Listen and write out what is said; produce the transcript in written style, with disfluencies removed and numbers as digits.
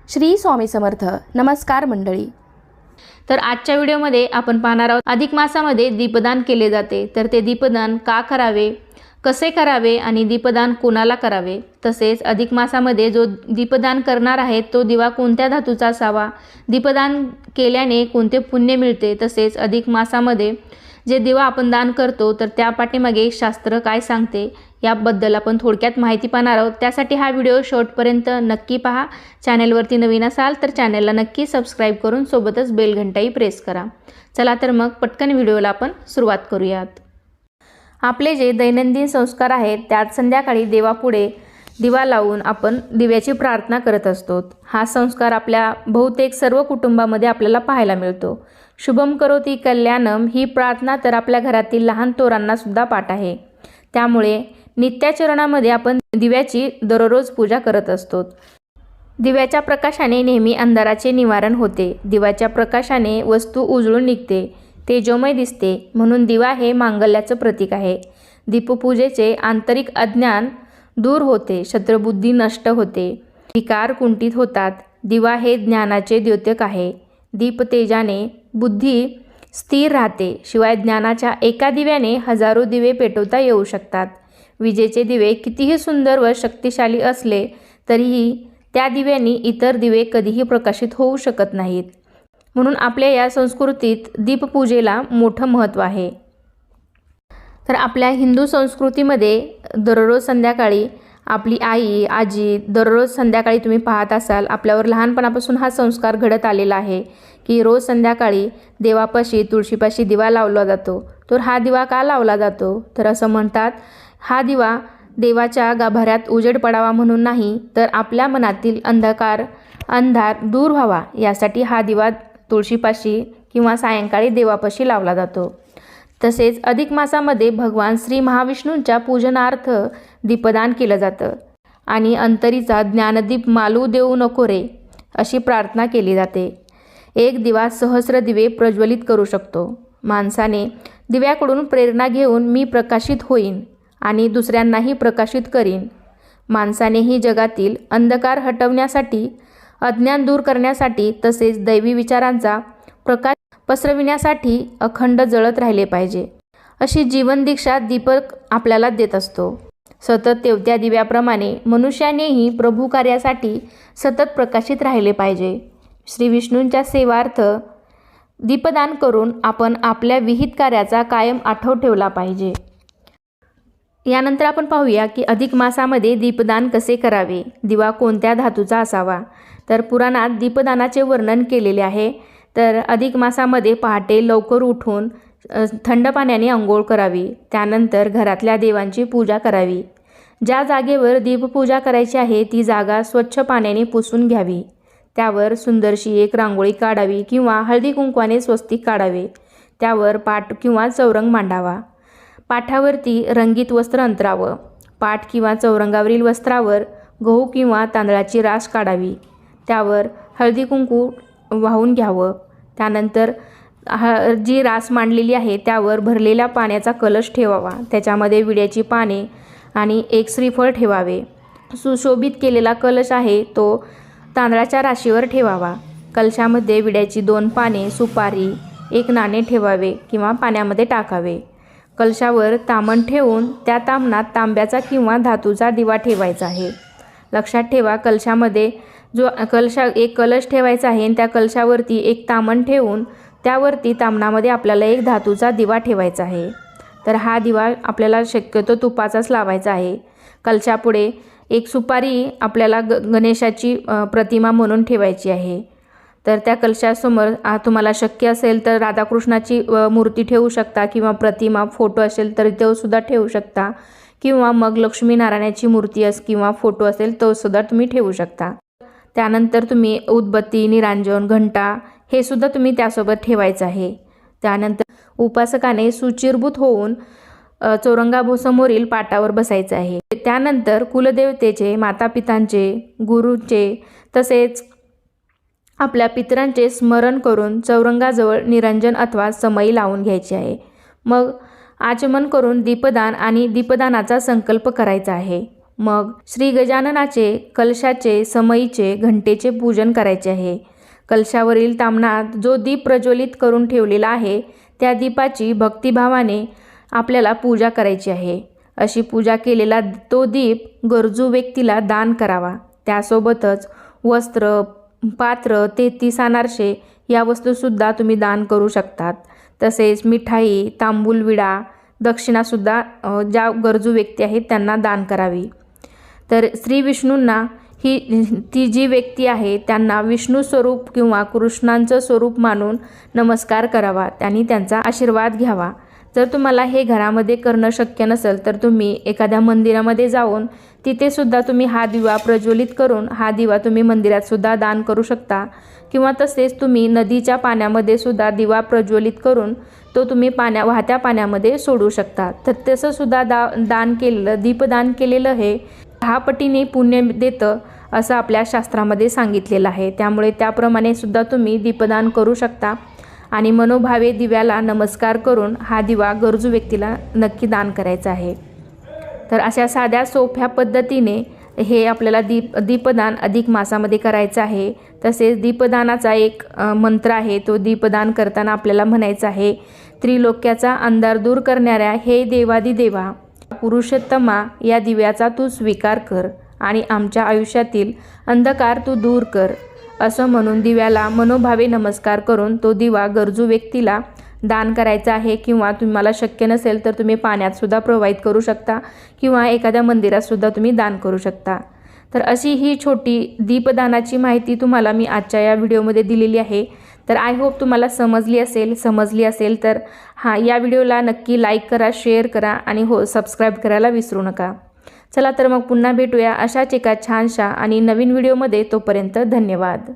श्री स्वामी समर्थ. नमस्कार मंडळी. तर आजच्या व्हिडिओमध्ये आपण पाहणार आहोत अधिक मासामध्ये दीपदान केले जाते, तर ते दीपदान का करावे, कसे करावे आणि दीपदान कोणाला करावे, तसेच अधिक मासामध्ये जो दीपदान करणार आहे तो दिवा कोणत्या धातूचा असावा, दीपदान केल्याने कोणते पुण्य मिळते, तसेच अधिक मासामध्ये जे दिवा आपण दान करतो तर त्या पाठीमागे शास्त्र काय सांगते याबद्दल आपण थोडक्यात माहिती पाहणार आहोत। त्यासाठी हा व्हिडिओ शेवटपर्यंत नक्की पहा। चॅनलवरती नवीन असाल तर चॅनलला नक्की सबस्क्राईब करून सोबतच बेल घंटाही प्रेस करा। चला तर मग पटकन व्हिडिओला आपण सुरुवात करूयात। आपले जे दैनंदिन संस्कार आहेत त्यात संध्याकाळी देवापुढे दिवा लावून आपण दिव्याची प्रार्थना करत असतो। हा संस्कार आपल्या बहुतेक सर्व कुटुंबामध्ये आपल्याला पाहायला मिळतो। शुभम करोती कल्याणम ही प्रार्थना तर आपल्या घरातील लहान थोरांना सुद्धा पाठ आहे। त्यामुळे नित्याचरणामध्ये आपण दिव्याची दररोज पूजा करत असतो। दिव्याच्या प्रकाशाने नेहमी अंधाराचे निवारण होते। दिव्याच्या प्रकाशाने वस्तू उजळून निघते, तेजोमय दिसते, म्हणून दिवा हे मांगल्याचं प्रतीक आहे। दीपपूजेचे आंतरिक अज्ञान दूर होते, शत्रुबुद्धी नष्ट होते, विकार कुंठित होतात। दिवा हे ज्ञानाचे द्योतक आहे। दीप तेजाने बुद्धी स्थिर राहते। शिवाय ज्ञानाच्या एका दिव्याने हजारो दिवे पेटवता येऊ शकतात। विजेचे दिवे कितीही सुंदर व शक्तिशाली असले तरीही त्या दिव्यांनी इतर दिवे कधीही प्रकाशित होऊ शकत नाहीत। म्हणून आपल्या या संस्कृतीत दीपपूजेला मोठं महत्त्व आहे। तर आपल्या हिंदू संस्कृतीमध्ये दररोज संध्याकाळी आपली आई आजी दररोज संध्याकाळी तुम्ही पाहत असाल, आपल्यावर लहानपणापासून हा संस्कार घडत आलेला आहे की रोज संध्याकाळी देवापाशी तुळशीपाशी दिवा लावला जातो। तर हा दिवा का लावला जातो, तर असं म्हणतात हा दिवा देवाच्या गाभाऱ्यात उजेड पडावा म्हणून नाही, तर आपल्या मनातील अंधार दूर व्हावा यासाठी हा दिवा तुळशीपाशी किंवा सायंकाळी देवापाशी लावला जातो। तसेच अधिक मासामध्ये भगवान श्री महाविष्णूंच्या पूजनार्थ दीपदान केलं जातं आणि अंतरीचा ज्ञानदीप मालू देऊ नको रे अशी प्रार्थना केली जाते। एक दिवा सहस्र दिवे प्रज्वलित करू शकतो। माणसाने दिव्याकडून प्रेरणा घेऊन मी प्रकाशित होईन आणि दुसऱ्यांनाही प्रकाशित करीन। माणसानेही जगातील अंधकार हटवण्यासाठी, अज्ञान दूर करण्यासाठी तसेच दैवी विचारांचा प्रकाश पसरविण्यासाठी अखंड जळत राहिले पाहिजे, अशी जीवन दीक्षा दीपक आपल्याला देत असतो। सतत तेवत्या दिव्याप्रमाणे मनुष्यानेही प्रभू कार्यासाठी सतत प्रकाशित राहिले पाहिजे। श्री विष्णूंच्या सेवार्थ दीपदान करून आपण आपल्या विहित कार्याचा कायम आठव ठेवला पाहिजे। यानंतर आपण पाहूया की अधिक मासामध्ये दीपदान कसे करावे, दिवा कोणत्या धातूचा असावा। तर पुराणात दीपदानाचे वर्णन केलेले आहे। तर अधिक मासामध्ये पहाटे लवकर उठून थंड पाण्याने अंघोळ करावी, त्यानंतर घरातल्या देवांची पूजा करावी। ज्या जागेवर दीपपूजा करायची आहे ती जागा स्वच्छ पाण्याने पुसून घ्यावी, त्यावर सुंदरशी एक रांगोळी काढावी किंवा हळदी कुंकवाने स्वस्तिक काढावे, त्यावर पाट किंवा चौरंग मांडावा, पाठावरती रंगीत वस्त्र अंतरावं, पाट किंवा चौरंगावरील वस्त्रावर गहू किंवा तांदळाची रास काढावी, त्यावर हळदी कुंकू वाहून घ्यावं, त्यानंतर जी रास मांडलेली आहे त्यावर भरलेल्या पाण्याचा कलश ठेवावा, त्याच्यामध्ये विड्याची पाने आणि एक श्रीफळ ठेवावे। सुशोभित केलेला कलश आहे तो तांदळाच्या राशीवर ठेवावा। कलशामध्ये विड्याची 2 पाने, सुपारी, 1 नाणे ठेवावे किंवा पाण्यामध्ये टाकावे। कलशावर तामण ठेवून त्या तामणात तांब्याचा किंवा धातूचा दिवा ठेवायचा आहे। लक्षात ठेवा, कलशामध्ये एक कलश ठेवायचा आहे आणि त्या कलशावरती एक तामण ठेवून त्यावरती तामणामध्ये आपल्याला एक धातूचा दिवा ठेवायचा आहे। तर हा दिवा आपल्याला शक्यतो तुपाचाच लावायचा आहे। कलशापुढे एक सुपारी आपल्याला गणेशाची प्रतिमा म्हणून ठेवायची आहे। तर त्या कलशासमोर तुम्हाला शक्य असेल तर राधाकृष्णाची मूर्ती ठेवू शकता किंवा प्रतिमा फोटो असेल तर तो सुद्धा ठेवू शकता, किंवा मग लक्ष्मीनारायणाची मूर्ती किंवा फोटो असेल तो सुद्धा तुम्ही ठेवू शकता। त्यानंतर तुम्ही उदबत्ती, निरांजन, घंटा हे सुद्धा तुम्ही त्यासोबत ठेवायचं आहे। त्यानंतर उपासकाने सुचिरभूत होऊन चौरंगासमोरील पाटावर बसायचं आहे। त्यानंतर कुलदेवतेचे, मातापितांचे, गुरूचे तसेच आपल्या पितरांचे स्मरण करून चौरंगाजवळ निरंजन अथवा समई लावून घ्यायची आहे। मग आचमन करून दीपदान आणि दीपदानाचा संकल्प करायचा आहे। मग श्री गजाननाचे, कलशाचे, समईचे, घंटेचे पूजन करायचे आहे. कलशावरील ताम्हणात जो दीप प्रज्वलित करून ठेवलेला आहे त्या दीपाची भक्तिभावाने आपल्याला पूजा करायची आहे. अशी पूजा केलेला तो दीप गरजू व्यक्तीला दान करावा. त्यासोबतच वस्त्र, पात्र, 33 अनारसे या वस्तूसुद्धा तुम्ही दान करू शकतात. तसेच मिठाई, तांबूल, विडा, दक्षिणासुद्धा ज्या गरजू व्यक्ती आहेत त्यांना दान करावी. तर श्री विष्णूंना ती जी व्यक्ती आहे त्यांना विष्णू स्वरूप किंवा कृष्णांचं स्वरूप मानून नमस्कार करावा. त्यांनी त्यांचा आशीर्वाद घ्यावा. जर तुम्हाला हे घरामध्ये करणं शक्य नसेल तर तुम्ही एखाद्या मंदिरामध्ये जाऊन तिथेसुद्धा तुम्ही हा दिवा प्रज्वलित करून हा दिवा तुम्ही मंदिरातसुद्धा दान करू शकता. किंवा तसेच तुम्ही नदीच्या पाण्यामध्ये सुद्धा दिवा प्रज्वलित करून तो तुम्ही वाहत्या पाण्यामध्ये सोडू शकता. तर तसंसुद्धा दान केलेलं, दीपदान केलेलं हे 10 पटीने पुण्य देतं असं आपल्या शास्त्रामध्ये सांगितलेलं आहे. त्यामुळे त्याप्रमाणे सुद्धा तुम्ही दीपदान करू शकता आणि मनोभावे दिव्याला नमस्कार करून हा दिवा गरजू व्यक्तीला नक्की दान करायचा आहे. तर अशा साध्या सोप्या पद्धतीने हे आपल्याला दीपदान अधिक मासामध्ये करायचं आहे. तसेच दीपदानाचा एक मंत्र आहे. तो दीपदान करताना आपल्याला म्हणायचा आहे, त्रिलोक्याचा अंधार दूर करणाऱ्या हे देवादिदेवा पुरुषोत्तमा, या दिव्याचा तू स्वीकार कर आणि आमच्या आयुष्यातील अंधकार तू दूर कर. असं म्हणून दिव्याला मनोभावे नमस्कार करून तो दिवा गरजू व्यक्तीला दान करायचा आहे. किंवा तुम्हाला शक्य नसेल तर तुम्ही पाण्यातसुद्धा प्रवाहित करू शकता किंवा एखाद्या मंदिरातसुद्धा तुम्ही दान करू शकता. तर अशी ही छोटी दीपदानाची माहिती तुम्हाला मी आजच्या या व्हिडिओमध्ये दिलेली आहे. तर आय होप तुम्हाला समजली असेल तर या व्हिडिओला नक्की लाईक करा, शेअर करा आणि सबस्क्राईब करायला विसरू नका. चला तर मग पुन्हा भेटूया अशाच एका छानशा आणि नवीन व्हिडिओमध्ये. तोपर्यंत धन्यवाद.